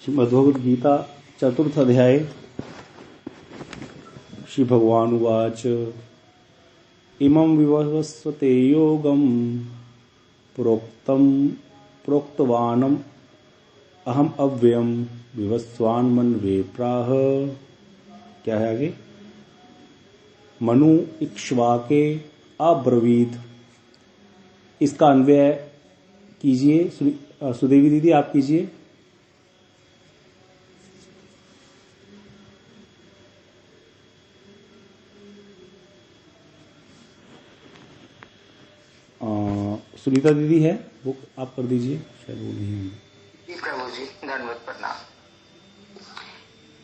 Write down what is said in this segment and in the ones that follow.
श्रीमद्भगवद गीता चतुर्थ अध्याय। श्री भगवान उवाच इमं विवस्वते योगं प्रोक्तवानम् अहम अव्ययम विवस्वान् मन्वे प्राह। क्या है आगे? मनु इक्ष्वाके अब्रवीत। इसका अन्वय कीजिए। सुदेवी दीदी आप कीजिए। सुनीता दीदी है, वो आप कर दीजिए। शायद वो नहीं है। जी प्रभु जी, धन्यवाद प्रणाम।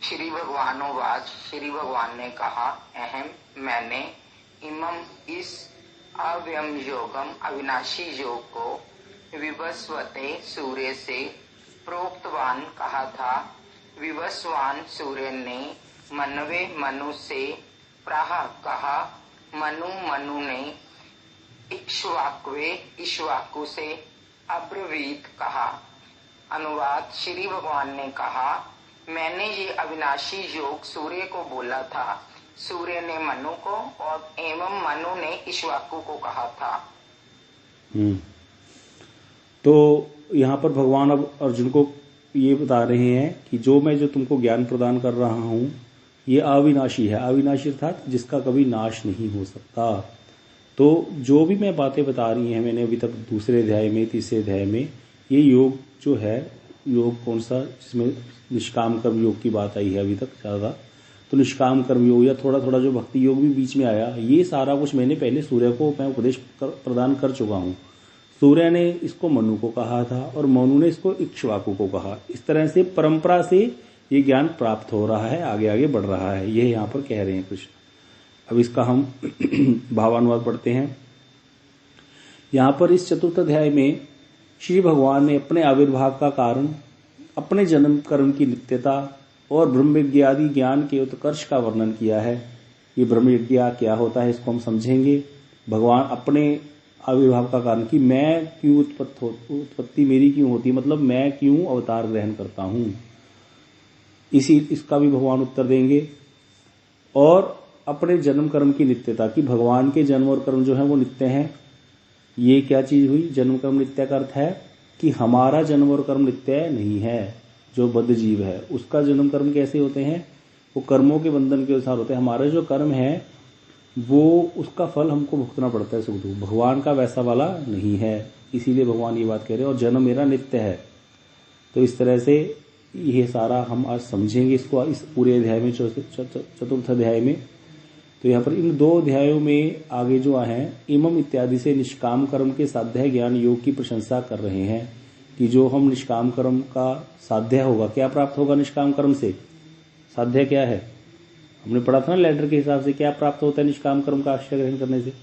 श्री भगवानोवाच, श्री भगवान ने कहा, अहम मैंने इमम इस अव्ययम योगम अविनाशी योग को विवस्वते सूर्य से प्रोक्तवान कहा था। विवस्वान सूर्य ने मनवे मनु से प्राह कहा। मनु ने इक्ष्वाक्वे इक्ष्वाकु से अब्रवीत कहा। अनुवाद, श्री भगवान ने कहा, मैंने ये अविनाशी योग सूर्य को बोला था। सूर्य ने मनु को और एवं मनु ने इक्ष्वाकु को कहा था। तो यहाँ पर भगवान अब अर्जुन को ये बता रहे हैं कि जो तुमको ज्ञान प्रदान कर रहा हूं ये अविनाशी है। अविनाशी अर्थात जिसका कभी नाश नहीं हो सकता। तो जो भी मैं बातें बता रही हैं मैंने अभी तक दूसरे अध्याय में, तीसरे अध्याय में, ये योग जो है, योग कौन सा, जिसमें निष्काम कर्म योग की बात आई है अभी तक ज्यादा, तो निष्काम कर्म योग या थोड़ा थोड़ा जो भक्ति योग भी बीच में आया, ये सारा कुछ मैंने पहले सूर्य को मैं उपदेश प्रदान कर चुका हूँ। सूर्य ने इसको मनु को कहा था और मनु ने इसको इक्ष्वाकु को कहा। इस तरह से परंपरा से ये ज्ञान प्राप्त हो रहा है, आगे आगे बढ़ रहा है, ये यहाँ पर कह रहे हैं कृष्ण। अब इसका हम भावानुवाद पढ़ते हैं। यहां पर इस चतुर्थ अध्याय में श्री भगवान ने अपने आविर्भाव का कारण, अपने जन्म कर्म की नित्यता और ब्रह्मविद्यादि ज्ञान के उत्कर्ष का वर्णन किया है। ये ब्रह्मविद्या क्या होता है इसको हम समझेंगे। भगवान अपने आविर्भाव का कारण कि मैं क्यों उत्पत्ति मेरी क्यों होती, मतलब मैं क्यों अवतार ग्रहण करता हूं, इसका भी भगवान उत्तर देंगे। और अपने जन्म कर्म की नित्यता की, भगवान के जन्म और कर्म जो है वो नित्य हैं। ये क्या चीज हुई? जन्म कर्म नित्य का अर्थ है कि हमारा जन्म और कर्म नित्य नहीं है। जो बद्ध जीव है उसका जन्म कर्म कैसे होते हैं? वो कर्मों के बंधन के अनुसार होते हैं। हमारा जो कर्म है वो उसका फल हमको भुगतना पड़ता है, सुख दुख। भगवान का वैसा वाला नहीं है, इसीलिए भगवान ये बात कह रहे हैं। और जन्म मेरा नित्य है। तो इस तरह से ये सारा हम आज समझेंगे इसको, इस पूरे अध्याय में, चतुर्थ अध्याय में। तो यहाँ पर इन दो अध्यायों में आगे जो है इमम इत्यादि से निष्काम कर्म के साध्य ज्ञान योग की प्रशंसा कर रहे हैं कि जो हम निष्काम कर्म का साध्य होगा, क्या प्राप्त होगा निष्काम कर्म से? साध्य क्या है? हमने पढ़ा था ना लेटर के हिसाब से, क्या प्राप्त होता है निष्काम कर्म का आश्रय ग्रहण करने से?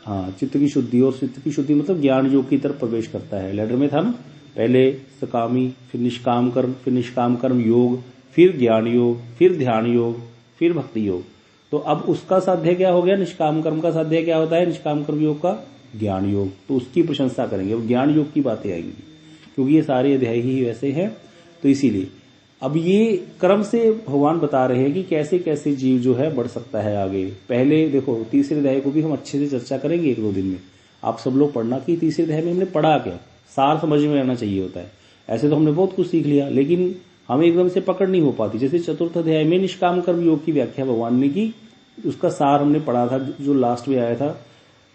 हाँ, चित्त की शुद्धि। और चित्त की शुद्धि मतलब ज्ञान योग की तरफ प्रवेश करता है। लेटर में था ना, पहले सकामी, फिर निष्काम कर्म योग, फिर ज्ञान योग, फिर ध्यान योग, फिर भक्ति योग। तो अब उसका साध्य क्या हो गया? निष्काम कर्म का साध्य क्या होता है? निष्काम कर्म योग का ज्ञान योग। तो उसकी प्रशंसा करेंगे। अब ज्ञान योग की बातें आएंगी क्योंकि ये सारे अध्याय ही वैसे हैं। तो इसीलिए अब ये क्रम से भगवान बता रहे हैं कि कैसे कैसे जीव जो है बढ़ सकता है आगे। पहले देखो, तीसरे अध्याय को भी हम अच्छे से चर्चा करेंगे एक दो दिन में। आप सब लोग पढ़ना कि तीसरे अध्याय में हमने पढ़ा क्या, सार समझ में आना चाहिए होता है। ऐसे तो हमने बहुत कुछ सीख लिया लेकिन हमें एकदम से पकड़ नहीं हो पाती। जैसे चतुर्थ अध्याय में निष्काम कर्म योग की व्याख्या भगवान ने की, उसका सार हमने पढ़ा था जो लास्ट में आया था।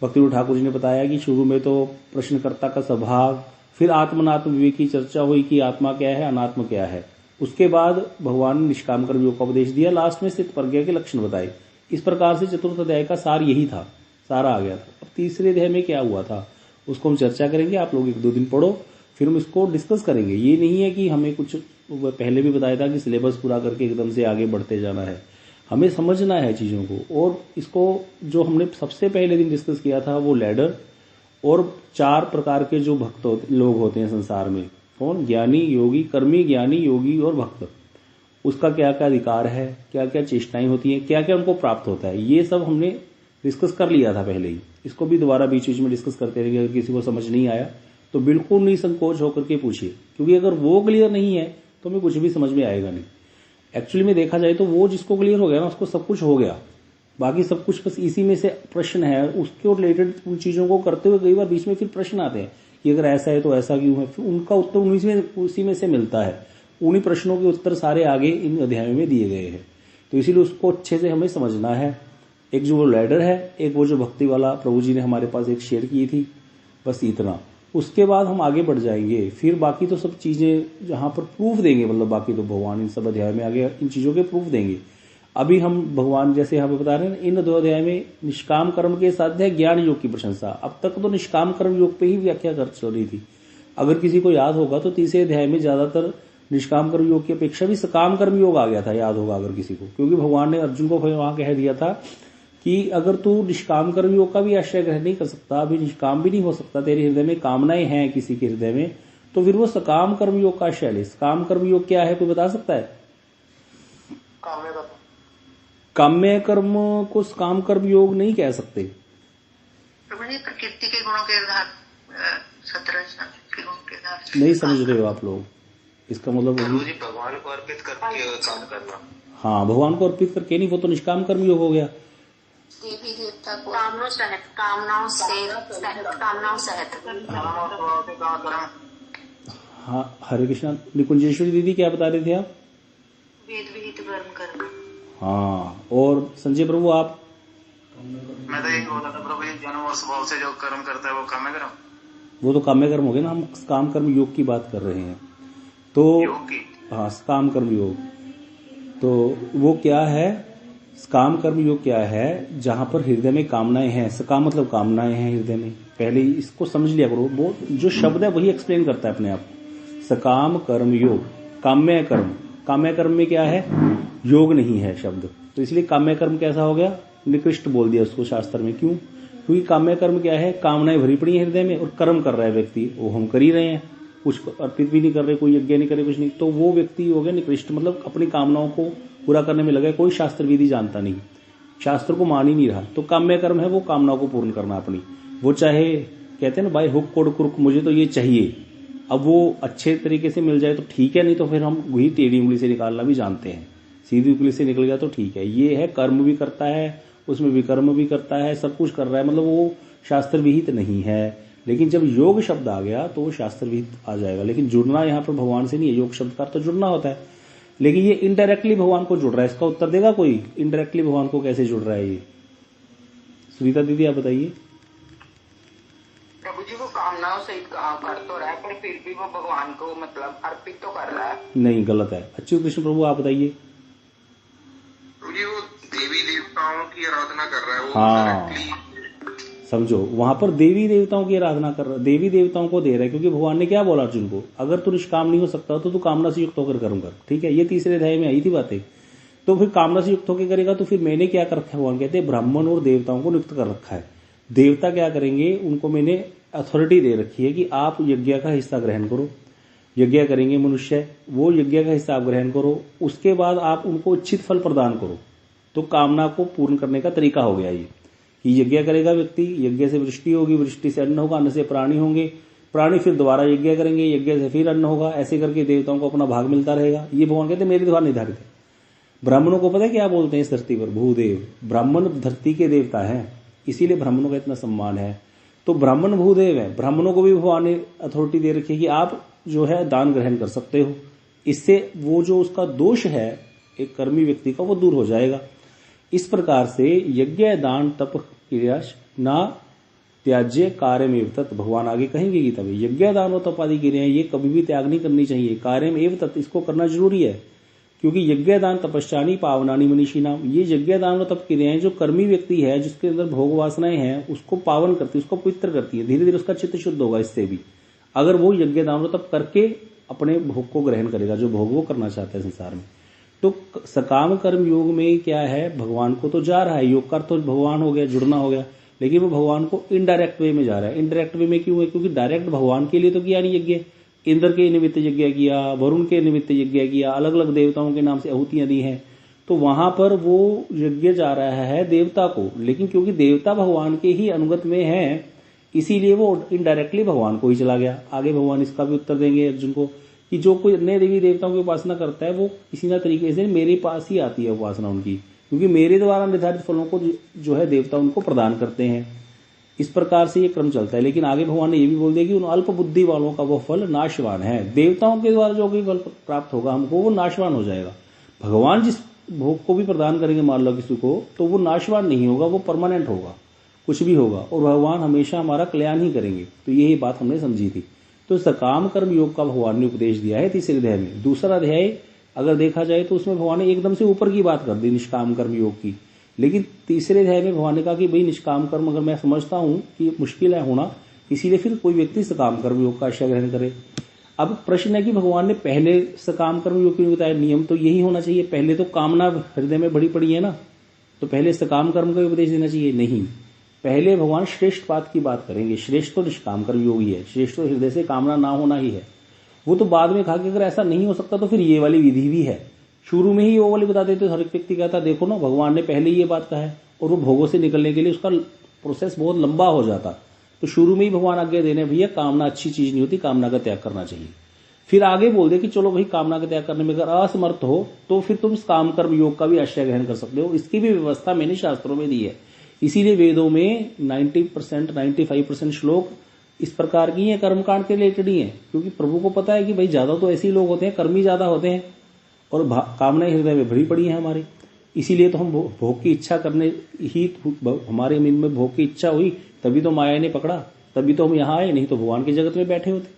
भक्ति ठाकुर जी ने बताया कि शुरू में तो प्रश्नकर्ता का स्वभाव, फिर आत्मनात्म विवेक की चर्चा हुई कि आत्मा क्या है, अनात्म क्या है। उसके बाद भगवान ने निष्काम कर्म योग का उपदेश दिया, लास्ट में स्थित प्रज्ञा के लक्षण बताए। इस प्रकार से चतुर्थ अध्याय का सार यही था, सारा आ गया था। अब तीसरे अध्याय में क्या हुआ था उसको हम चर्चा करेंगे। आप लोग एक दो दिन पढ़ो, फिर हम इसको डिस्कस करेंगे। ये नहीं है कि हमें कुछ, पहले भी बताया था कि सिलेबस पूरा करके एकदम से आगे बढ़ते जाना है। हमें समझना है चीजों को। और इसको जो हमने सबसे पहले दिन डिस्कस किया था वो लैडर और 4 प्रकार के जो भक्त लोग होते हैं संसार में, कौन? ज्ञानी, योगी, कर्मी, ज्ञानी, योगी और भक्त। उसका क्या क्या अधिकार है, क्या क्या चेष्टाएं होती हैं, क्या क्या उनको प्राप्त होता है, ये सब हमने डिस्कस कर लिया था पहले ही। इसको भी दोबारा बीच बीच में डिस्कस करते रहेंगे। अगर किसी को समझ नहीं आया तो बिल्कुल निसंकोच होकर के पूछिए, क्योंकि अगर वो क्लियर नहीं है तो हमें कुछ भी समझ में आएगा नहीं। एक्चुअली में देखा जाए तो वो जिसको क्लियर हो गया ना, उसको सब कुछ हो गया, बाकी सब कुछ बस इसी में से प्रश्न है। उसके रिलेटेड उन चीजों को करते हुए कई बार बीच में फिर प्रश्न आते हैं कि अगर ऐसा है तो ऐसा क्यों है, फिर उनका उत्तर उसी में से मिलता है। उन्हीं प्रश्नों के उत्तर सारे आगे इन अध्यायों में दिए गए हैं, तो इसीलिए उसको अच्छे से हमें समझना है। एक जो वो लैडर है, एक वो जो भक्ति वाला प्रभु जी ने हमारे पास एक शेयर की थी, बस इतना। उसके बाद हम आगे बढ़ जाएंगे, फिर बाकी तो सब चीजें जहां पर प्रूफ देंगे, मतलब बाकी तो भगवान इन सब अध्याय में आगे इन चीजों के प्रूफ देंगे। अभी हम भगवान जैसे यहाँ पे बता रहे हैं, इन 2 अध्याय में निष्काम कर्म के साथ है ज्ञान योग की प्रशंसा। अब तक तो निष्काम कर्म योग पे ही व्याख्या कर चल रही थी। अगर किसी को याद होगा तो तीसरे अध्याय में ज्यादातर निष्काम कर्म योग की अपेक्षा भी सकाम कर्म योग आ गया था, याद होगा अगर किसी को, क्योंकि भगवान ने अर्जुन को वहां कह दिया था कि अगर तू निष्काम कर्म योग का भी आश्रय ग्रहण नहीं कर सकता, अभी निष्काम भी नहीं हो सकता, तेरे हृदय में कामनाएं हैं किसी के हृदय में, तो फिर वो सकाम कर्म योग का आश्रय ले। सकाम कर्म योग क्या है, कोई बता सकता है? काम्य कर्म को सकाम कर्म योग नहीं कह सकते। प्रकृति के गुणों के आधार, 17 के गुणों के आधार नहीं समझ रहे हो आप लोग, इसका मतलब भगवान को अर्पित करके काम करना। हाँ, भगवान को अर्पित करके नहीं, वो तो निष्काम कर्म योग हो गया। देवी देवता को कामनाओं सहित हाँ, हरे कृष्णा। निकुंजेश्वरी दीदी क्या बता रहे थे आप? वेद विहित कर्म करना। हाँ, और संजय प्रभु आप? मैं तो यही बोलता था प्रभु जी, जन्म और स्वभाव से जो कर्म करता है वो काम्य कर्म, वो तो काम्य कर्म हो गया ना, हम काम कर्म योग की बात कर रहे हैं। तो योग की, हाँ, काम कर्म योग, तो वो क्या है? काम कर्म योग क्या है? जहां पर हृदय में कामनाएं हैं, सकाम मतलब कामनाएं हैं हृदय में। पहले इसको समझ लिया करो, वो जो शब्द है वही एक्सप्लेन करता है अपने आप। सकाम कर्म योग, काम्य कर्म, काम्य कर्म में क्या है? योग नहीं है शब्द, तो इसलिए काम्य कर्म कैसा हो गया? निकृष्ट बोल दिया उसको शास्त्र में। क्यों? क्योंकि काम्य कर्म क्या है? कामनाएं भरी पड़ी है हृदय में और कर्म कर रहा है व्यक्ति, वो हम कर ही रहे हैं, कुछ अर्पित भी नहीं कर रहे, कोई यज्ञ नहीं करे, कुछ नहीं, तो वो व्यक्ति हो गया निकृष्ट, मतलब अपनी कामनाओं को पूरा करने में लगा, कोई शास्त्र विधि जानता नहीं, शास्त्र को मान ही नहीं रहा। तो काम्य कर्म है वो कामनाओं को पूर्ण करना अपनी, वो चाहे कहते हैं ना भाई हुक कोड कुरुक, मुझे तो ये चाहिए। अब वो अच्छे तरीके से मिल जाए तो ठीक है, नहीं तो फिर हम वही टेढ़ी उंगली से निकालना भी जानते हैं, सीधी उंगली से निकल गया तो ठीक है। ये है कर्म भी करता है, उसमें विकर्म भी करता है, सब कुछ कर रहा है, मतलब वो शास्त्र विहित नहीं है। लेकिन जब योग शब्द आ गया तो वो शास्त्र विहित आ जाएगा। लेकिन जुड़ना यहाँ पर भगवान से नहीं है, योग शब्द का तो जुड़ना होता है, लेकिन ये इनडायरेक्टली भगवान को जुड़ रहा है। इसका उत्तर देगा कोई? इनडायरेक्टली भगवान को कैसे जुड़ रहा है ये? सुनीता दीदी आप बताइए। प्रभु जी वो कामनाओं से कर तो रहा है, पर फिर भी वो भगवान को मतलब अर्पित तो कर रहा है। नहीं, गलत है। अच्छी कृष्ण प्रभु आप बताइए। प्रभु जी वो देवी देवताओं की आराधना कर रहा है, वो हाँ, समझो, वहां पर देवी देवताओं की आराधना कर रहा है, देवी देवताओं को दे रहा है, क्योंकि भगवान ने क्या बोला अर्जुन को? अगर तू निष्काम नहीं हो सकता तो तू कामना से युक्त होकर कर्म कर। ठीक है, ये तीसरे अध्याय में आई थी बातें। तो फिर कामना से युक्त होकर करेगा तो फिर मैंने क्या कर रखा है? भगवान कहते हैं ब्राह्मण और देवताओं को नियुक्त कर रखा है। देवता क्या करेंगे? उनको मैंने अथॉरिटी दे रखी है कि आप यज्ञ का हिस्सा ग्रहण करो, यज्ञ करेंगे मनुष्य, वो यज्ञ का हिस्सा आप ग्रहण करो, उसके बाद आप उनको इच्छित फल प्रदान करो। तो कामना को पूर्ण करने का तरीका हो गया ये कि यज्ञ करेगा व्यक्ति, यज्ञ से वृष्टि होगी, वृष्टि से अन्न होगा, अन्न से प्राणी होंगे, प्राणी फिर दोबारा यज्ञ करेंगे, यज्ञ से फिर अन्न होगा, ऐसे करके देवताओं को अपना भाग मिलता रहेगा। ये भगवान कहते हैं मेरे द्वारा निर्धारित है। ब्राह्मणों को पता है क्या बोलते हैं इस धरती पर? भूदेव। ब्राह्मण धरती के देवता हैं, इसीलिए ब्राह्मणों का इतना सम्मान है। तो ब्राह्मण भूदेव है, ब्राह्मणों को भी भगवान ने अथॉरिटी दे रखी है कि आप जो है दान ग्रहण कर सकते हो। इससे वो जो उसका दोष है एक कर्मी व्यक्ति का, वो दूर हो जाएगा। इस प्रकार से यज्ञ दान तप क्रिया ना त्याज्य कार्यमेव तत्, भगवान आगे कहेंगे गीता में, यज्ञ दान और तप आदि क्रियाएं ये कभी भी त्याग नहीं करनी चाहिए। कार्यमेव तत्, इसको करना जरूरी है, क्योंकि यज्ञ दान तपस्यानी पावनानी मनीषी नाम, ये यज्ञ दान और तप क्रियाएं जो कर्मी व्यक्ति है, जिसके अंदर भोग वासनाएं हैं, उसको पावन करती है, उसको पवित्र करती है। धीरे धीरे उसका चित्त शुद्ध होगा इससे भी, अगर वो यज्ञ दान और तप करके अपने भोग को ग्रहण करेगा, जो भोग वो करना चाहता है संसार में। तो सकाम कर्म योग में क्या है? भगवान को तो जा रहा है, योग कर तो भगवान हो गया, जुड़ना हो गया, लेकिन वो भगवान को इनडायरेक्ट वे में जा रहा है। इनडायरेक्ट वे में क्यों है? क्योंकि डायरेक्ट भगवान के लिए तो किया नहीं यज्ञ, इंद्र के निमित्त यज्ञ किया, वरुण के निमित्त यज्ञ किया, अलग अलग देवताओं के नाम से आहुतियां दी हैं, तो वहां पर वो यज्ञ जा रहा है देवता को। लेकिन क्योंकि देवता भगवान के ही अनुगत में है, इसीलिए वो इनडायरेक्टली भगवान को ही चला गया। आगे भगवान इसका भी उत्तर देंगे अर्जुन को कि जो कोई अन्य देवी देवताओं की उपासना करता है वो किसी न तरीके से मेरे पास ही आती है उपासना उनकी, क्योंकि मेरे द्वारा निर्धारित फलों को जो है देवता उनको प्रदान करते हैं। इस प्रकार से ये क्रम चलता है। लेकिन आगे भगवान ने ये भी बोल दिया कि उन अल्प बुद्धि वालों का वो फल नाशवान है। देवताओं के द्वारा जो भी फल प्राप्त होगा हमको वो नाशवान हो जाएगा। भगवान जिस भोग को भी प्रदान करेंगे मान लो किसी को, तो वो नाशवान नहीं होगा, वो परमानेंट होगा, कुछ भी होगा, और भगवान हमेशा हमारा कल्याण ही करेंगे। तो यही बात हमने समझी थी। तो सकाम कर्म योग का भगवान ने उपदेश दिया है तीसरे अध्याय में। दूसरा अध्याय अगर देखा जाए तो उसमें भगवान ने एकदम से ऊपर की बात कर दी निष्काम कर्म योग की। लेकिन तीसरे अध्याय में भगवान ने कहा कि भाई निष्काम कर्म अगर मैं समझता हूं कि मुश्किल है होना, इसीलिए फिर कोई व्यक्ति सकाम कर्म योग का आश्रय ग्रहण करे। अब प्रश्न है कि भगवान ने पहले सकाम कर्म योग क्यों बताया? नियम तो यही होना चाहिए, पहले तो कामना हृदय में बड़ी पड़ी है ना, तो पहले सकाम कर्म का उपदेश देना चाहिए। नहीं, पहले भगवान श्रेष्ठ बात की बात करेंगे। श्रेष्ठ तो निष्काम कर्म योग ही है, श्रेष्ठ तो हृदय से कामना ना होना ही है। वो तो बाद में कहा कि अगर ऐसा नहीं हो सकता तो फिर ये वाली विधि भी है। शुरू में ही वो वाली बता देते, हर एक व्यक्ति कहता देखो ना भगवान ने पहले ये बात कहा है, और वो भोगों से निकलने के लिए उसका प्रोसेस बहुत लंबा हो जाता। तो शुरू में ही भगवान आज्ञा देने भैया कामना अच्छी चीज नहीं होती, कामना का त्याग करना चाहिए। फिर आगे बोल दे कि चलो भाई कामना का त्याग करने में अगर असमर्थ हो तो फिर तुम काम कर्म योग का भी आश्रय ग्रहण कर सकते हो। इसकी भी व्यवस्था मैंने शास्त्रों में दी है। इसीलिए वेदों में 90% 95% श्लोक इस प्रकार की हैं, कर्मकांड के रिलेटेड ही हैं, क्योंकि प्रभु को पता है कि भाई ज्यादा तो ऐसे ही लोग होते हैं, कर्मी ज्यादा होते हैं और कामनाएं हृदय में भरी पड़ी हैं हमारी। इसीलिए तो हम भोग की इच्छा करने ही, हमारे मन में भोग की इच्छा हुई तभी तो माया ने पकड़ा, तभी तो हम यहाँ आए, नहीं तो भगवान की जगत में बैठे होते।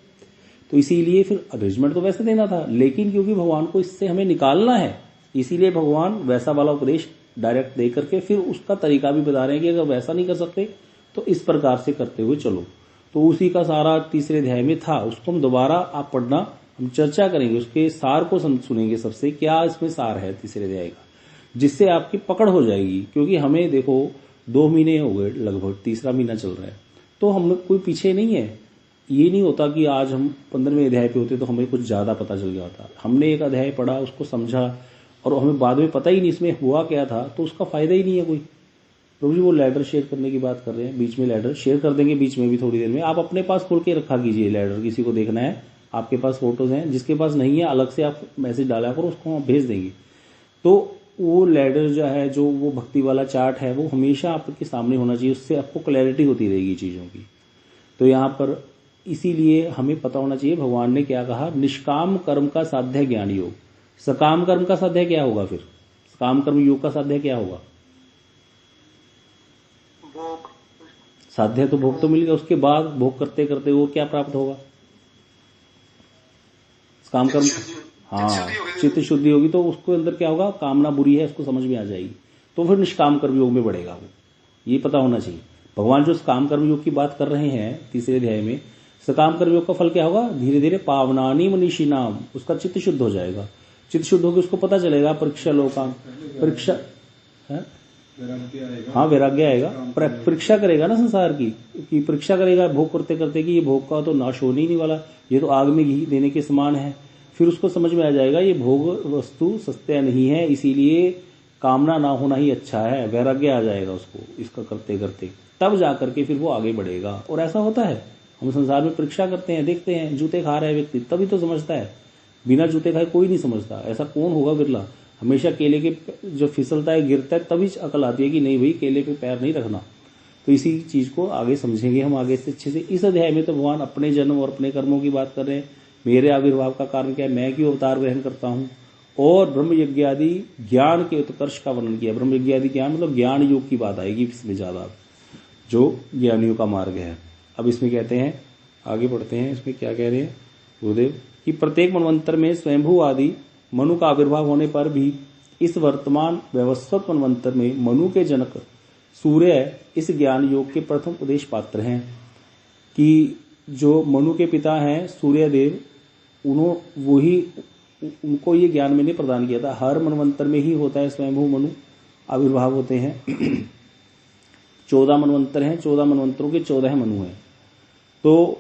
तो इसीलिए फिर अरेंजमेंट तो वैसे देना था, लेकिन क्योंकि भगवान को इससे हमें निकालना है, इसीलिए भगवान वैसा वाला उपदेश डायरेक्ट दे करके फिर उसका तरीका भी बता रहे हैं कि अगर वैसा नहीं कर सकते तो इस प्रकार से करते हुए चलो। तो उसी का सारा तीसरे अध्याय में था, उसको हम दोबारा आप पढ़ना, हम चर्चा करेंगे, उसके सार को सुनेंगे सबसे, क्या इसमें सार है तीसरे अध्याय का, जिससे आपकी पकड़ हो जाएगी। क्योंकि हमें देखो 2 महीने हो गए, लगभग तीसरा महीना चल रहा है, तो हम लोग कोई पीछे नहीं है। ये नहीं होता कि आज हम 15वें अध्याय पे होते तो हमें कुछ ज्यादा पता चल जाता। हमने एक अध्याय पढ़ा, उसको समझा, और हमें बाद में पता ही नहीं इसमें हुआ क्या था, तो उसका फायदा ही नहीं है कोई। प्रभु जी वो लैडर शेयर करने की बात कर रहे हैं, बीच में लैडर शेयर कर देंगे, बीच में भी थोड़ी देर में। आप अपने पास खोल के रखा कीजिए लैडर, किसी को देखना है, आपके पास फोटोज हैं, जिसके पास नहीं है अलग से आप मैसेज डाला करो, उसको हम भेज देंगे। तो वो लैडर जो है, जो वो भक्ति वाला चार्ट है, वो हमेशा आपके सामने होना चाहिए, उससे आपको क्लैरिटी होती रहेगी चीजों की। तो यहाँ पर इसीलिए हमें पता होना चाहिए भगवान ने क्या कहा, निष्काम कर्म का साध्य ज्ञान योग। सकाम कर्म का साध्य क्या होगा? फिर सकाम कर्म योग का साध्य क्या होगा? भोग, साध्य तो भोग तो मिल गया, उसके बाद भोग करते करते वो क्या प्राप्त होगा? काम कर्म, हाँ चित्त शुद्धि होगी, तो उसको अंदर क्या होगा, कामना बुरी है उसको समझ में आ जाएगी, तो फिर निष्काम कर्म योग में बढ़ेगा वो। ये पता होना चाहिए। भगवान जो काम कर्म योग की बात कर रहे हैं तीसरे अध्याय में, सकाम कर्म योग का फल क्या होगा? धीरे धीरे पावनानी मनीषी नाम, उसका चित्त शुद्ध हो जाएगा। चित्त शुद्ध होकर उसको पता चलेगा परीक्षा लोकान, परीक्षा है, हाँ वैराग्य आएगा। परीक्षा करेगा ना संसार की परीक्षा करेगा भोग करते करते कि ये भोग का तो नाश होने ही नहीं वाला, ये तो आग में घी देने के समान है। फिर उसको समझ में आ जाएगा ये भोग वस्तु सत्य नहीं है, इसीलिए कामना ना होना ही अच्छा है। वैराग्य आ जाएगा उसको इसका करते करते, तब जाकर के फिर वो आगे बढ़ेगा। और ऐसा होता है, हम संसार में परीक्षा करते हैं, देखते हैं जूते खा रहा है व्यक्ति, तभी तो समझता है। बिना जूते खाए कोई नहीं समझता, ऐसा कौन होगा? बिरला। हमेशा केले के जो फिसलता है, गिरता है, तभी अकल आती है कि नहीं भाई केले पे पैर नहीं रखना। तो इसी चीज को आगे समझेंगे हम आगे से अच्छे से। इस अध्याय में तो भगवान अपने जन्म और अपने कर्मों की बात कर रहे हैं, मेरे आविर्भाव का कारण क्या है, मैं क्यों अवतार ग्रहण करता हूँ, और ब्रह्म यज्ञ आदि ज्ञान के उत्कर्ष का वर्णन किया। ब्रह्म यज्ञ आदि ज्ञान मतलब ज्ञान योग की बात आएगी इसमें ज्यादा, जो ज्ञानियों का मार्ग है। अब इसमें कहते हैं, आगे बढ़ते हैं, इसमें क्या कह रहे हैं गुरुदेव कि प्रत्येक मनवंतर में स्वयंभू आदि मनु का आविर्भाव होने पर भी इस वर्तमान व्यवस्वत मनवंतर में मनु के जनक सूर्य इस ज्ञान योग के प्रथम उपदेश पात्र हैं। कि जो मनु के पिता हैं सूर्यदेव, उनको ये ज्ञान मैंने प्रदान किया था। हर मनवंतर में ही होता है स्वयंभू मनु आविर्भाव होते हैं। 14 मनवंतर हैं, 14 मनवंतरों के 14 मनु हैं। तो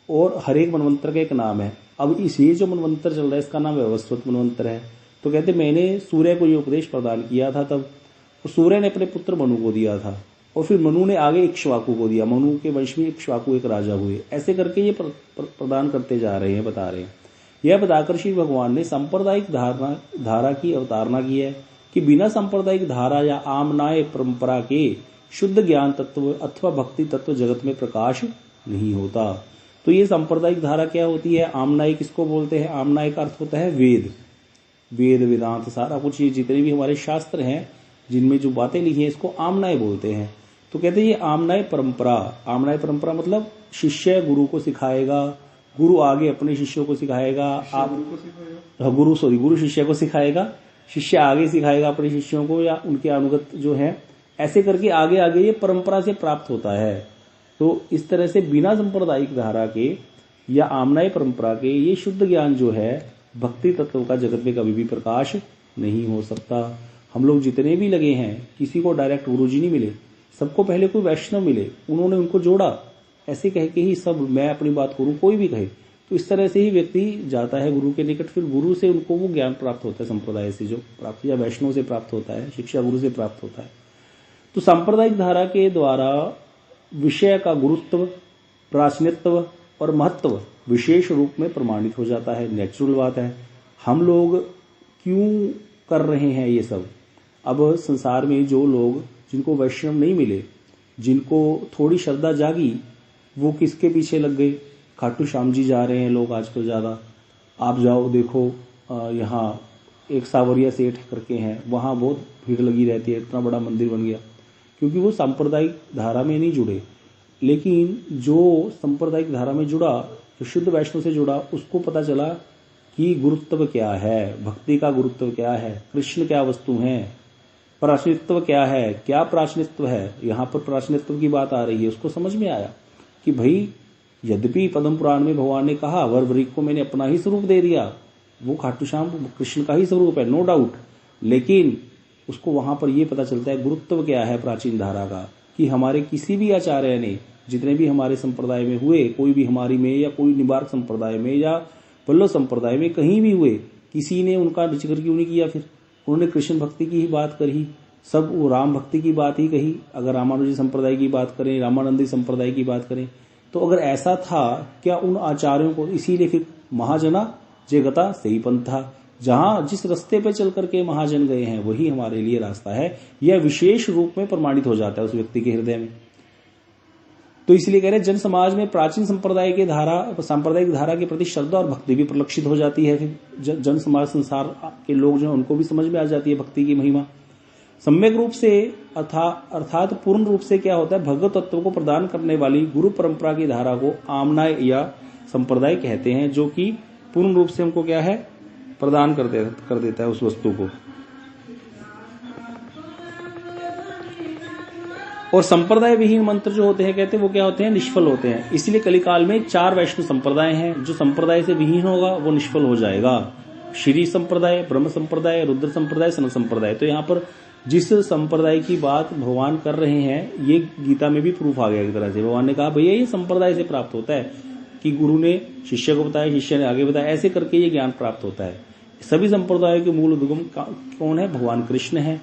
और हर एक मनवंतर का एक नाम है। अब ये जो मनवंतर चल रहा है इसका नाम व्यवस्वत मनवंतर है। तो कहते मैंने सूर्य को ये उपदेश प्रदान किया था तब, सूर्य ने अपने पुत्र मनु को दिया था। और फिर मनु ने आगे इक्ष्वाकु को दिया, मनु के वंश में इक्ष्वाकु एक राजा हुए। ऐसे करके ये प्रदान करते जा रहे हैं, बता रहे हैं। यह बताकर श्री भगवान ने सांप्रदायिक धारा की अवतारणा की है कि बिना सांप्रदायिक धारा या आमनाय परंपरा के शुद्ध ज्ञान तत्व अथवा भक्ति तत्व जगत में प्रकाश नहीं होता। तो ये सांप्रदायिक धारा क्या होती है? आमनाय किसको बोलते हैं? आमनाय का अर्थ होता है वेद, वेद वेदांत सारा कुछ, ये जितने भी हमारे शास्त्र हैं जिनमें जो बातें लिखी हैं इसको आमनाय बोलते हैं। तो कहते हैं ये आमनाय परंपरा, आमनाय परंपरा मतलब शिष्य गुरु को सिखाएगा, गुरु आगे अपने शिष्यों को सिखाएगा, गुरु शिष्य को सिखाएगा, शिष्य आगे सिखाएगा अपने शिष्यों को या उनके अनुगत जो है, ऐसे करके आगे आगे ये परंपरा से प्राप्त होता है। तो इस तरह से बिना सांप्रदायिक धारा के या आमनाय परंपरा के ये शुद्ध ज्ञान जो है भक्ति तत्व का जगत में कभी भी प्रकाश नहीं हो सकता। हम लोग जितने भी लगे हैं, किसी को डायरेक्ट गुरुजी नहीं मिले, सबको पहले कोई वैष्णव मिले, उन्होंने उनको जोड़ा, ऐसे कह के ही सब मैं अपनी बात करूं कोई भी कहे, तो इस तरह से ही व्यक्ति जाता है गुरु के निकट, फिर गुरु से उनको वो ज्ञान प्राप्त होता है, संप्रदाय से जो प्राप्त या वैष्णव से प्राप्त होता है, शिक्षा गुरु से प्राप्त होता है। तो सांप्रदायिक धारा के द्वारा विषय का गुरुत्व, प्राचीनत्व और महत्व विशेष रूप में प्रमाणित हो जाता है। नेचुरल बात है। हम लोग क्यों कर रहे हैं ये सब? अब संसार में जो लोग जिनको वैष्णव नहीं मिले, जिनको थोड़ी श्रद्धा जागी, वो किसके पीछे लग गए? खाटू श्याम जी जा रहे हैं लोग आजकल ज्यादा। आप जाओ देखो, यहाँ एक सावरिया सेठ करके हैं, वहां बहुत भीड़ लगी रहती है, इतना बड़ा मंदिर बन गया, क्योंकि वो सांप्रदायिक धारा में नहीं जुड़े। लेकिन जो सांप्रदायिक धारा में जुड़ा, जो शुद्ध वैष्णव से जुड़ा, उसको पता चला कि गुरुत्व क्या है, भक्ति का गुरुत्व क्या है, कृष्ण क्या वस्तु है, प्राचीनत्व क्या है, क्या प्राचीनत्व है। यहाँ पर प्राचीनत्व की बात आ रही है, उसको समझ में आया कि भाई यद्यपि पद्म पुराण में भगवान ने कहा वरवरी को मैंने अपना ही स्वरूप दे दिया, वो खाटू श्याम कृष्ण का ही स्वरूप है, नो डाउट, लेकिन उसको वहां पर यह पता चलता है गुरुत्व क्या है प्राचीन धारा का, कि हमारे किसी भी आचार्य ने, जितने भी हमारे संप्रदाय में हुए, कोई भी हमारी में या कोई निबार्क संप्रदाय में या वल्लभ संप्रदाय में कहीं भी हुए, किसी ने उनका जिक्र क्यों नहीं किया? फिर उन्होंने कृष्ण भक्ति की ही बात करी, सब वो राम भक्ति की बात ही कही। अगर रामानुजी संप्रदाय की बात करें, रामानंदी संप्रदाय की बात करें, तो अगर ऐसा था क्या उन आचार्यों को, इसीलिए फिर महाजना जगता सही पंथा, जहां जिस रास्ते पे चल करके महाजन गए हैं वही हमारे लिए रास्ता है, यह विशेष रूप में प्रमाणित हो जाता है उस व्यक्ति के हृदय में। तो इसलिए कह रहे जन समाज में प्राचीन संप्रदाय के धारा, सांप्रदायिक धारा के प्रति श्रद्धा और भक्ति भी प्रलक्षित हो जाती है। फिर जन समाज संसार के लोग जो है उनको भी समझ में आ जाती है भक्ति की महिमा सम्यक रूप से, अर्थात पूर्ण रूप से। क्या होता है? भगवत तत्व को प्रदान करने वाली गुरु परंपरा की धारा को आमनाय या संप्रदाय कहते हैं, जो कि पूर्ण रूप से हमको क्या है? प्रदान कर देता है उस वस्तु को। और संप्रदाय विहीन मंत्र जो होते हैं, कहते हैं वो क्या होते हैं? निष्फल होते हैं। इसलिए कलिकाल में 4 वैष्णव संप्रदाय हैं। जो संप्रदाय से विहीन होगा वो निष्फल हो जाएगा। श्री संप्रदाय, ब्रह्म संप्रदाय, रुद्र संप्रदाय, सनत संप्रदाय। तो यहाँ पर जिस संप्रदाय की बात भगवान कर रहे हैं, ये गीता में भी प्रूफ आ गया एक तरह से। भगवान ने कहा भैया ये संप्रदाय से प्राप्त होता है, कि गुरु ने शिष्य को बताया, शिष्य ने आगे बताया, ऐसे करके ये ज्ञान प्राप्त होता है। सभी संप्रदायों के मूल उद्गम कौन है? भगवान कृष्ण है।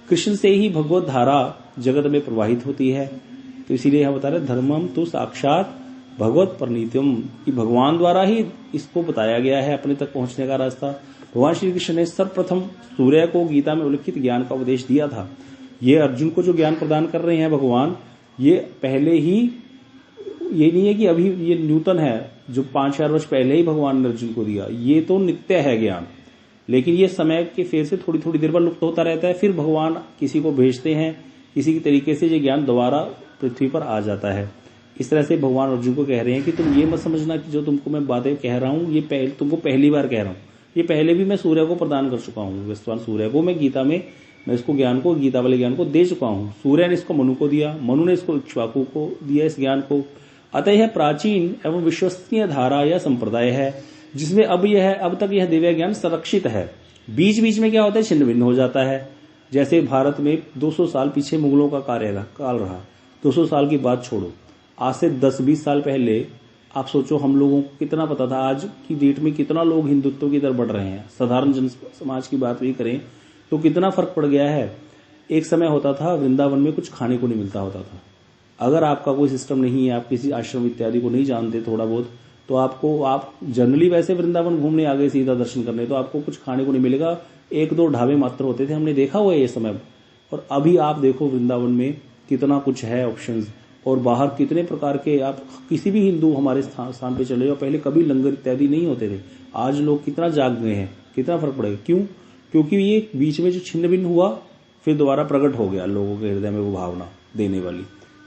कृष्ण से ही भगवत धारा जगत में प्रवाहित होती है। तो इसीलिए यह बता रहे धर्मम तो साक्षात भगवत परिणीतम, कि भगवान द्वारा ही इसको बताया गया है अपने तक पहुंचने का रास्ता। भगवान श्री कृष्ण ने सर्वप्रथम सूर्य को गीता में उल्लिखित ज्ञान का उपदेश दिया था। ये अर्जुन को जो ज्ञान प्रदान कर रहे हैं भगवान, ये पहले ही, ये नहीं है कि अभी ये न्यूतन है जो 5,000 वर्ष पहले ही भगवान ने अर्जुन को दिया। ये तो नित्य है ज्ञान, लेकिन ये समय के फेर से थोड़ी थोड़ी देर बाद लुप्त होता रहता है। फिर भगवान किसी को भेजते हैं, किसी की तरीके से ये ज्ञान दोबारा पृथ्वी पर आ जाता है। इस तरह से भगवान अर्जुन को कह रहे हैं कि तुम ये मत समझना कि जो तुमको मैं बातें कह रहा हूं ये तुमको पहली बार कह रहा हूं, ये पहले भी मैं सूर्य को प्रदान कर चुका हूं। विश्वान सूर्य को मैं गीता में, मैं इसको ज्ञान को, गीता वाले ज्ञान को दे चुका हूं। सूर्य ने इसको मनु को दिया, मनु ने इसको इक्ष्वाकु को दिया इस ज्ञान को। अतः यह प्राचीन एवं विश्वसनीय धारा या संप्रदाय है, जिसमें अब तक यह दिव्य ज्ञान संरक्षित है। बीच बीच में क्या होता है? छिन्न भिन्न हो जाता है। जैसे भारत में 200 साल पीछे मुगलों का काल रहा, 200 साल की बात छोड़ो, आज से 10-20 साल पहले आप सोचो हम लोगों को कितना पता था, आज की डेट में कितना लोग हिंदुत्व की तरफ बढ़ रहे हैं। साधारण जन समाज की बात भी करें तो कितना फर्क पड़ गया है। एक समय होता था वृंदावन में कुछ खाने को नहीं मिलता होता था। अगर आपका कोई सिस्टम नहीं है, आप किसी आश्रम इत्यादि को नहीं जानते थोड़ा बहुत, तो आप जनरली वैसे वृंदावन घूमने आ गए सीधा दर्शन करने, तो आपको कुछ खाने को नहीं मिलेगा। 1-2 ढाबे मात्र होते थे, हमने देखा हुआ है ये समय। और अभी आप देखो वृंदावन में कितना कुछ है ऑप्शंस, और बाहर कितने प्रकार के, आप किसी भी हिंदू हमारे स्थान पे चले जाओ, पहले कभी लंगर इत्यादि नहीं होते थे। आज लोग कितना जाग गए हैं, कितना फर्क पड़ेगा। क्यों? क्योंकि ये बीच में जो छिन्न भिन्न हुआ फिर दोबारा प्रकट हो गया लोगों के हृदय में, वो भावना देने वाली,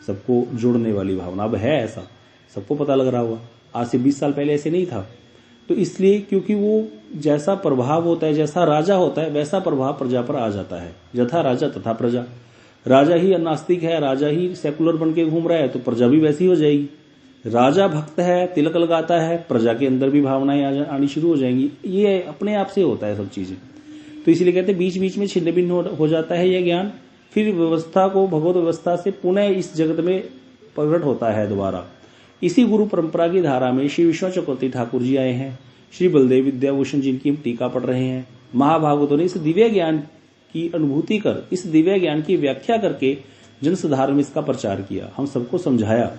सबको जोड़ने वाली भावना। अब है ऐसा, सबको पता लग रहा होगा। आज से 20 साल पहले ऐसे नहीं था। तो इसलिए क्योंकि वो जैसा प्रभाव होता है, जैसा राजा होता है, वैसा प्रभाव प्रजा पर आ जाता है। यथा राजा तथा प्रजा। राजा ही नास्तिक है, राजा ही सेकुलर बन के घूम रहा है, तो प्रजा भी वैसी हो जाएगी। राजा भक्त है, तिलक लगाता है, प्रजा के अंदर भी भावनाएं आनी शुरू हो जाएंगी। ये अपने आप से होता है सब चीजें। तो इसलिए कहते हैं बीच बीच में छिन्न भिन्न हो जाता है यह ज्ञान, फिर व्यवस्था को भगवत व्यवस्था से पुनः इस जगत में प्रकट होता है दोबारा। इसी गुरु परंपरा की धारा में श्री विश्वनाथ चक्रवर्ती ठाकुर जी आए हैं, श्री बलदेव विद्याभूषण जिनकी हम टीका पढ़ रहे हैं। महाभागवतों ने इस दिव्य ज्ञान की अनुभूति कर, इस दिव्य ज्ञान की व्याख्या करके जनसाधारण में इसका प्रचार किया, हम सबको समझाया।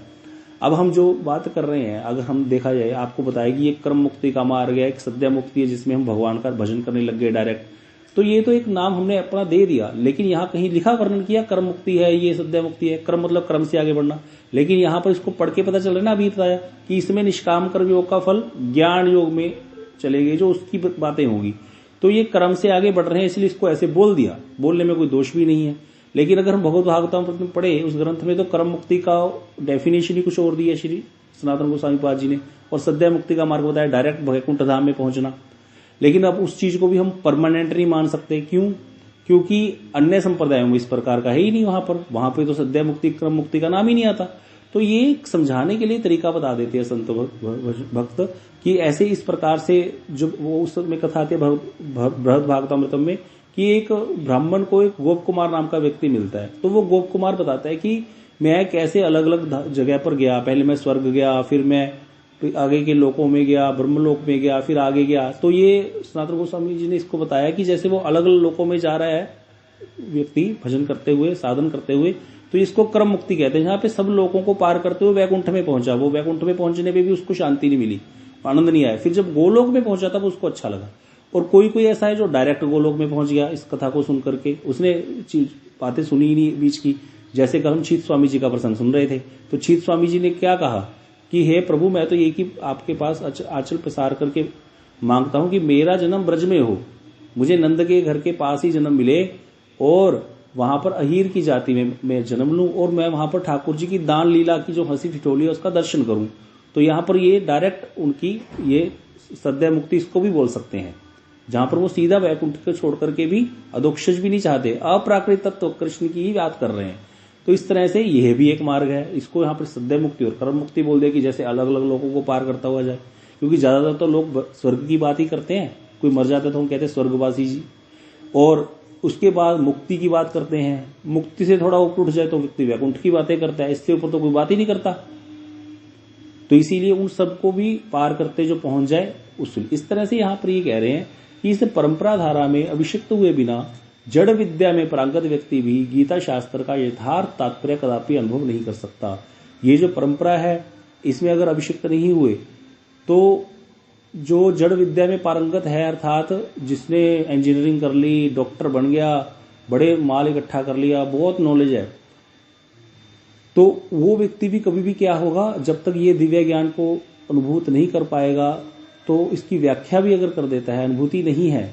अब हम जो बात कर रहे हैं, अगर हम देखा जाए, आपको बताया कि एक क्रम मुक्ति का मार्ग है, एक सद्या मुक्ति है जिसमें हम भगवान का भजन करने लग गए डायरेक्ट। तो ये तो एक नाम हमने अपना दे दिया, लेकिन यहाँ कहीं लिखा वर्णन किया क्रम मुक्ति है, ये सद्या मुक्ति है। क्रम मतलब क्रम से आगे बढ़ना, लेकिन यहाँ पर इसको पढ़ के पता चल रहा है ना, अभी बताया कि इसमें निष्काम कर्म योग का फल ज्ञान योग में चलेगी, जो उसकी बातें होगी। तो ये क्रम से आगे बढ़ रहे हैं, इसलिए इसको ऐसे बोल दिया, बोलने में कोई दोष भी नहीं है। लेकिन अगर हम भगवत भागवतम में पढ़े उस ग्रंथ में, तो क्रम मुक्ति का डेफिनेशन ही कुछ और दिया श्री सनातन गोस्वामी पाद जी ने, और सद्या मुक्ति का मार्ग बताया डायरेक्ट वैकुंठ धाम में पहुंचना। लेकिन अब उस चीज को भी हम परमानेंट नहीं मान सकते। क्यों? क्योंकि अन्य संप्रदायों में इस प्रकार का है ही नहीं। वहां पे तो सद्या मुक्ति क्रम मुक्ति का नाम ही नहीं आता। तो ये समझाने के लिए तरीका बता देते हैं संत भक्त कि ऐसे इस प्रकार से, जो वो उस में कथा आती है बृहद भागवतामृतम में, कि एक ब्राह्मण को एक गोप कुमार नाम का व्यक्ति मिलता है। तो वो गोप कुमार बताता है कि मैं कैसे अलग अलग जगह पर गया, पहले मैं स्वर्ग गया, फिर मैं आगे के लोकों में गया, ब्रह्मलोक में गया, फिर आगे गया। तो ये सनातन गोस्वामी जी ने इसको बताया कि जैसे वो अलग अलग लोकों में जा रहा है व्यक्ति भजन करते हुए, साधन करते हुए, तो इसको क्रम मुक्ति कहते हैं। जहाँ पे सब लोगों को पार करते हुए वैकुंठ में पहुंचा। वो वैकुंठ में पहुंचने पे भी उसको शांति नहीं मिली, आनंद नहीं आया। फिर जब गोलोक में पहुंचा तब उसको अच्छा लगा। और कोई कोई ऐसा है जो डायरेक्ट गोलोक में पहुंच गया इस कथा को सुन करके, उसने बातें सुनी ही नहीं बीच की। जैसे कि हम छीत स्वामी जी का प्रसंग सुन रहे थे, तो छीत स्वामी जी ने क्या कहा कि हे प्रभु, मैं तो ये कि आपके पास आंचल प्रसार करके मांगता हूं कि मेरा जन्म ब्रज में हो, मुझे नंद के घर के पास ही जन्म मिले, और वहां पर अहीर की जाति में मैं जन्म लूं, और मैं वहां पर ठाकुर जी की दान लीला की जो हंसी ठिठोली है उसका दर्शन करूं। तो यहाँ पर ये डायरेक्ट उनकी ये सद्या मुक्ति इसको भी बोल सकते हैं, जहां पर वो सीधा वैकुंठ को छोड़ करके भी अधोक्षज भी नहीं चाहते, अप्राकृत तत्व कृष्ण की ही बात कर रहे हैं। तो इस तरह से यह भी एक मार्ग है। इसको यहाँ पर सद्या मुक्ति और कर्म मुक्ति बोल दे कि जैसे अलग अलग लोगों को पार करता हुआ जाए। क्योंकि ज्यादातर तो लोग स्वर्ग की बात ही करते हैं, कोई मर जाता है तो हम कहते हैं स्वर्गवासी जी, और उसके बाद मुक्ति की बात करते हैं। मुक्ति से थोड़ा ऊपर उठ जाए तो व्यक्ति वैकुंठ की बातें करता है, इससे ऊपर तो कोई बात ही नहीं करता। तो इसीलिए उन सबको भी पार करते जो पहुंच जाए उस, इस तरह से यहाँ पर ये कह रहे हैं कि इस परंपरा धारा में अभिषिक्त हुए बिना जड़ विद्या में प्रांगत व्यक्ति भी गीता शास्त्र का यथार्थ तात्पर्य कदापि अनुभव नहीं कर सकता। ये जो परंपरा है इसमें अगर अभिषिक्त नहीं हुए तो जो जड़ विद्या में पारंगत है, अर्थात जिसने इंजीनियरिंग कर ली, डॉक्टर बन गया, बड़े माल इकट्ठा कर लिया, बहुत नॉलेज है, तो वो व्यक्ति भी कभी भी क्या होगा, जब तक ये दिव्य ज्ञान को अनुभूत नहीं कर पाएगा, तो इसकी व्याख्या भी अगर कर देता है, अनुभूति नहीं है,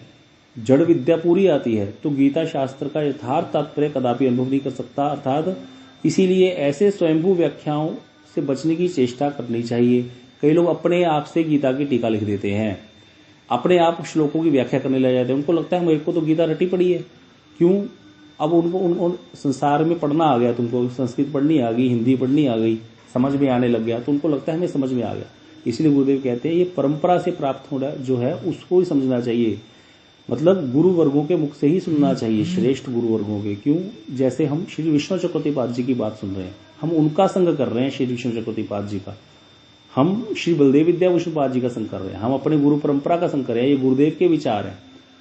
जड़ विद्या पूरी आती है, तो गीता शास्त्र का यथार्थ तात्पर्य कदापि अनुभव नहीं कर सकता। अर्थात इसीलिए ऐसे स्वयंभू व्याख्याओं से बचने की चेष्टा करनी चाहिए। कई लोग अपने आप से गीता की टीका लिख देते हैं, अपने आप श्लोकों की व्याख्या करने लग जाते हैं। उनको लगता है मेरे को तो गीता रटी पड़ी है। क्यों? अब उनको संसार में पढ़ना आ गया, तुमको संस्कृत पढ़नी आ गई, हिंदी पढ़नी आ गई, समझ में आने लग गया, तो उनको लगता है हमें समझ में आ गया। इसलिए गुरुदेव कहते हैं ये परंपरा से प्राप्त होना जो है उसको ही समझना चाहिए, मतलब गुरु वर्गों के मुख से ही सुनना चाहिए, श्रेष्ठ गुरु वर्गों के। क्यों? जैसे हम श्री विष्णु चक्रवर्ती पाद जी की बात सुन रहे हैं, हम उनका संग कर रहे हैं, श्री विष्णु चक्रवर्ती पाद जी का। हम श्री बलदेव विद्याभूषण पाद जी का संग कर रहे हैं, हम अपने गुरु परंपरा का संग कर रहे हैं। ये गुरुदेव के विचार हैं।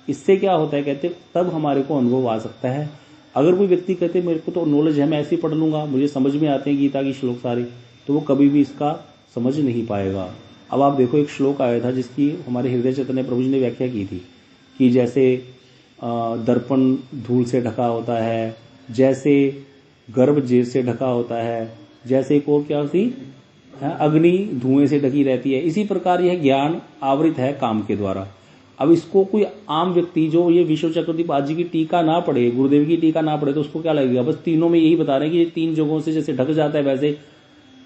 इससे क्या होता है, कहते तब हमारे को अनुभव आ सकता है। अगर कोई व्यक्ति कहते मेरे को तो नॉलेज है, मैं ऐसे ही पढ़ लूंगा, मुझे समझ में आते हैं गीता की श्लोक सारे, तो वो कभी भी इसका समझ नहीं पाएगा। अब आप देखो, एक श्लोक आया था जिसकी हमारे हृदय चैतन्य प्रभु जी ने व्याख्या की थी कि जैसे दर्पण धूल से ढका होता है, जैसे गर्भ जेर से ढका होता है, जैसे एक और क्या थी, अग्नि धुएं से ढकी रहती है, इसी प्रकार यह ज्ञान आवृत है काम के द्वारा। अब इसको कोई आम व्यक्ति जो ये विश्व चक्रवर्ती पाद जी की टीका ना पढ़े, गुरुदेव की टीका ना पढ़े, तो उसको क्या लगेगा, बस तीनों में यही बता रहे हैं कि ये तीन जगहों से जैसे ढक जाता है वैसे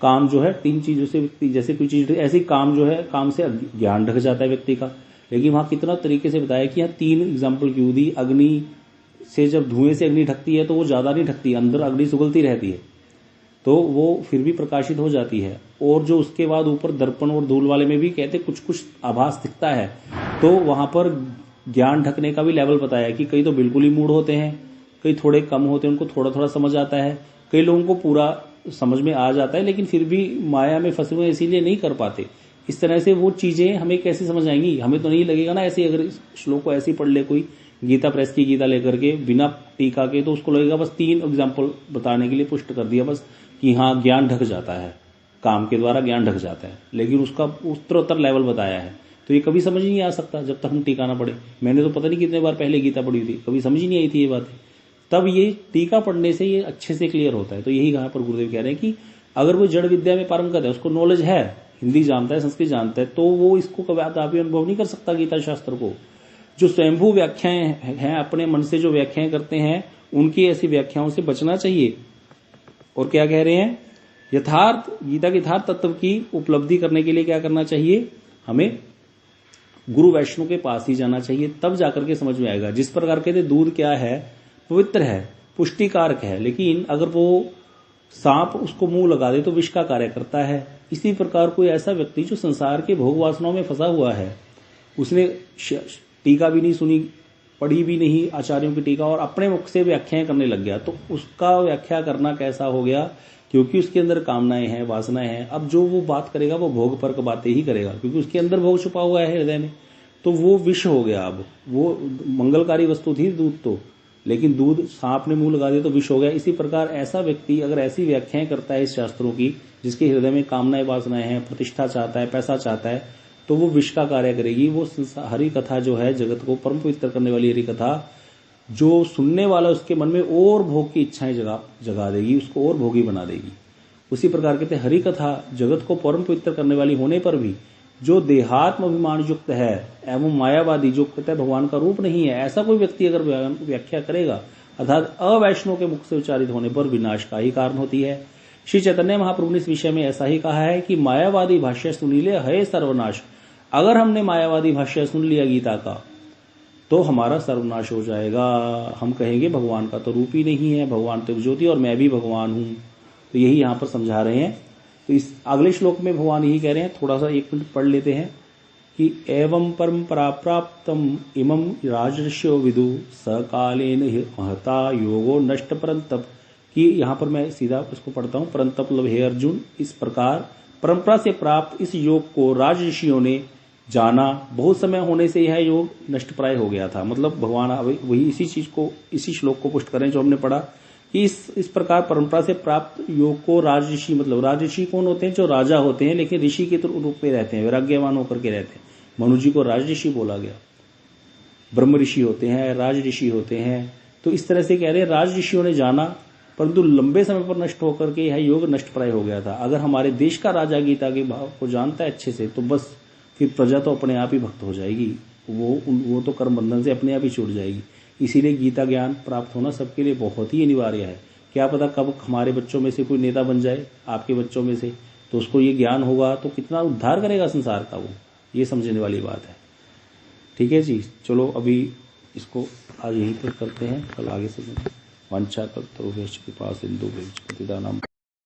काम जो है, तीन चीजों से जैसे कोई चीज ऐसी काम जो है, काम से ज्ञान ढक जाता है व्यक्ति का। लेकिन वहां कितना तरीके से बताया कि यहाँ 3 एग्जाम्पल क्यों दी। अग्नि से जब धुएं से अग्नि ढकती है तो वो ज्यादा नहीं ढकती, अंदर अग्नि सुगलती रहती है, तो वो फिर भी प्रकाशित हो जाती है। और जो उसके बाद ऊपर दर्पण और धूल वाले में भी कहते कुछ कुछ आभास दिखता है, तो वहां पर ज्ञान ढकने का भी लेवल बताया कि कई तो बिल्कुल ही मूड होते हैं, कई थोड़े कम होते हैं, उनको थोड़ा थोड़ा समझ आता है, कई लोगों को पूरा समझ में आ जाता है, लेकिन फिर भी माया में फंसे हुए इसीलिए नहीं कर पाते। इस तरह से वो चीजें हमें कैसे समझ आएंगी, हमें तो नहीं लगेगा ना ऐसे, अगर इस श्लोक को ऐसे ही पढ़ ले कोई गीता प्रेस की गीता लेकर के बिना टीका के, तो उसको लगेगा बस 3 एग्जाम्पल बताने के लिए पुष्ट कर दिया बस कि हाँ ज्ञान ढक जाता है, काम के द्वारा ज्ञान ढक जाता है, लेकिन उसका उत्तरोत्तर लेवल बताया है। तो ये कभी समझ नहीं आ सकता जब तक हम टीका ना पढ़े। मैंने तो पता नहीं कितने बार पहले गीता पढ़ी थी, कभी समझ ही नहीं आई थी ये बातें। तब ये टीका पढ़ने से ये अच्छे से क्लियर होता है। तो यही यहाँ पर गुरुदेव कह रहे हैं कि अगर वो जड़ विद्या में पारंगत है, उसको नॉलेज है, हिंदी जानता है, संस्कृत जानता है, तो वो इसको कभी अनुभव नहीं कर सकता गीता शास्त्र को। जो स्वयंभू व्याख्याएं हैं, अपने मन से जो व्याख्याएं करते हैं, उनकी ऐसी व्याख्याओं से बचना चाहिए। और क्या कह रहे हैं, यथार्थ गीता के यथार्थ तत्व की उपलब्धि करने के लिए क्या करना चाहिए, हमें गुरु वैष्णव के पास ही जाना चाहिए, तब जाकर के समझ में आएगा। जिस प्रकार कहते दूध क्या है, पवित्र है, पुष्टिकारक है, लेकिन अगर वो सांप उसको मुंह लगा दे तो विष का कार्य करता है। इसी प्रकार कोई ऐसा व्यक्ति जो संसार के भोग वासनाओं में फंसा हुआ है, उसने टीका भी नहीं सुनी, पढ़ी भी नहीं आचार्यों की टीका, और अपने मुख से व्याख्याएं करने लग गया, तो उसका व्याख्या करना कैसा हो गया, क्योंकि उसके अंदर कामनाएं हैं, वासनाएं हैं। अब जो वो बात करेगा वो भोग पर बातें ही करेगा, क्योंकि उसके अंदर भोग छुपा हुआ है हृदय में, तो वो विष हो गया। अब वो मंगलकारी वस्तु थी दूध तो, लेकिन दूध सांप ने मुंह लगा दिया तो विष हो गया। इसी प्रकार ऐसा व्यक्ति अगर ऐसी व्याख्याएं करता है इस शास्त्रों की, जिसके हृदय में कामनाएं वासनाएं हैं, प्रतिष्ठा चाहता है, पैसा चाहता है, तो वो विष का कार्य करेगी। वो हरि कथा जो है, जगत को परम पवित्र करने वाली हरि कथा, जो सुनने वाला उसके मन में और भोग की इच्छाएं जगा देगी, उसको और भोगी बना देगी। उसी प्रकार कहते हैं हरि कथा जगत को परम पवित्र करने वाली होने पर भी जो देहात्म अभिमान युक्त है एवं मायावादी, जो कहता है भगवान का रूप नहीं है, ऐसा कोई व्यक्ति अगर व्याख्या करेगा, अर्थात अवैष्णव के मुख से उच्चारित होने पर विनाश का ही कारण होती है। श्री चैतन्य महाप्रभु ने इस विषय में ऐसा ही कहा है कि मायावादी भाष्य सुनीले है सर्वनाश। अगर हमने मायावादी भाष्य सुन लिया गीता का तो हमारा सर्वनाश हो जाएगा। हम कहेंगे भगवान का तो रूप ही नहीं है, भगवान तो ज्योति और मैं भी भगवान हूं। तो यही यहां पर समझा रहे हैं। तो इस अगले श्लोक में भगवान यही कह रहे हैं, थोड़ा सा 1 मिनट पढ़ लेते हैं कि एवं परंपरा प्राप्तम इमं राजर्षियो विदु सकालेन महता योगो नष्ट परंतप। कि यहां पर मैं सीधा इसको पढ़ता हूं, परंतप मतलब हे अर्जुन, इस प्रकार परंपरा से प्राप्त इस योग को राजऋषियों ने जाना, बहुत समय होने से यह योग नष्ट प्राय हो गया था। मतलब भगवान वही इसी चीज को, इसी श्लोक को पुष्ट करें जो हमने पढ़ा कि इस प्रकार परंपरा से प्राप्त योग को राजऋषि, मतलब राजऋषि कौन होते हैं, जो राजा होते हैं लेकिन ऋषि के रूप में रहते हैं, वैराग्यवान होकर के रहते हैं। मनु जी को राजऋषि बोला गया। ब्रह्म ऋषि होते हैं, राज ऋषि होते हैं। तो इस तरह से कह रहे हैं राजऋषियों ने जाना, परंतु लंबे समय पर नष्ट होकर के यह योग नष्ट प्राय हो गया था। अगर हमारे देश का राजा गीता के भाव को जानता है अच्छे से, तो बस फिर प्रजा तो अपने आप ही भक्त हो जाएगी, वो तो कर्म बंधन से अपने आप ही छूट जाएगी। इसीलिए गीता ज्ञान प्राप्त होना सबके लिए बहुत ही अनिवार्य है। क्या पता कब हमारे बच्चों में से कोई नेता बन जाए, आपके बच्चों में से, तो उसको ये ज्ञान होगा तो कितना उद्धार करेगा संसार का, वो ये समझने वाली बात है। ठीक है जी, चलो अभी इसको आज यहीं पर करते हैं, कल आगे से। वंशा कल्पतरुभ्यश्च कृपा सिंधुभ्यश्च पतितानां